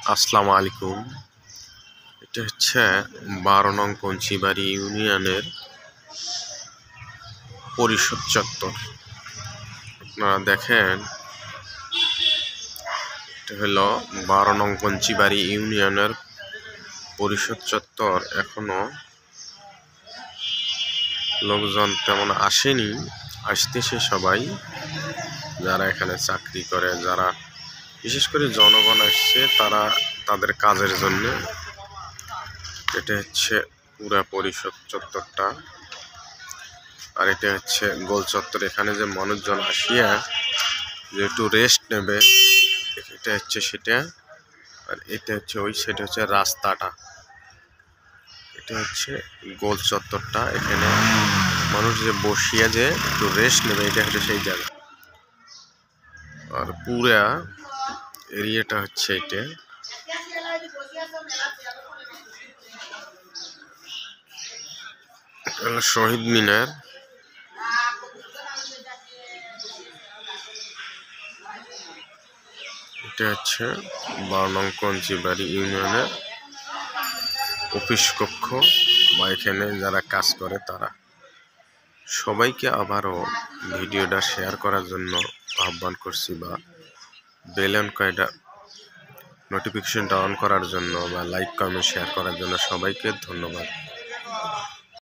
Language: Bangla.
আসসালামু আলাইকুম। এটা হচ্ছে 12 নং কঞ্চিবাড়ি ইউনিয়নের পরিষদ চত্বর। আপনারা দেখেন, এটা হলো 12 নং কঞ্চিবাড়ি ইউনিয়নের পরিষদ চত্বর। এখনো লোকজন তেমন আসেনি, আসতেছে সবাই, যারা এখানে চাকরি করে, যারা বিশেষ করে জনগণ আসছে তারা তাদের কাজের জন্য। এটা হচ্ছে পুরা পরিষদ চত্বরটা, আর এটা হচ্ছে গোল চত্বর। এখানে যে মানুষজন আসিয়া যে একটু রেস্ট নেবে, এটা হচ্ছে সেটা। আর এটা হচ্ছে ওই সাইডে হচ্ছে রাস্তাটা। এটা হচ্ছে গোল চত্বরটা, এখানে মানুষ যে বসিয়া যে একটু রেস্ট নেবে, এটা হচ্ছে সেই জায়গা। আর পুরা এরিয়াটা হচ্ছে এটা। শহীদ মিনার। এটা হচ্ছে 12 নং কঞ্চিবাড়ি ইউনিয়নের অফিস কক্ষ, বা এখানে যারা কাজ করে তারা। সবাইকে আবারও ভিডিওটা শেয়ার করার জন্য আহ্বান করছি, বা বেল আইকনটা নোটিফিকেশনটা অন করার জন্য, বা লাইক কমেন্ট শেয়ার করার জন্য সবাইকে ধন্যবাদ।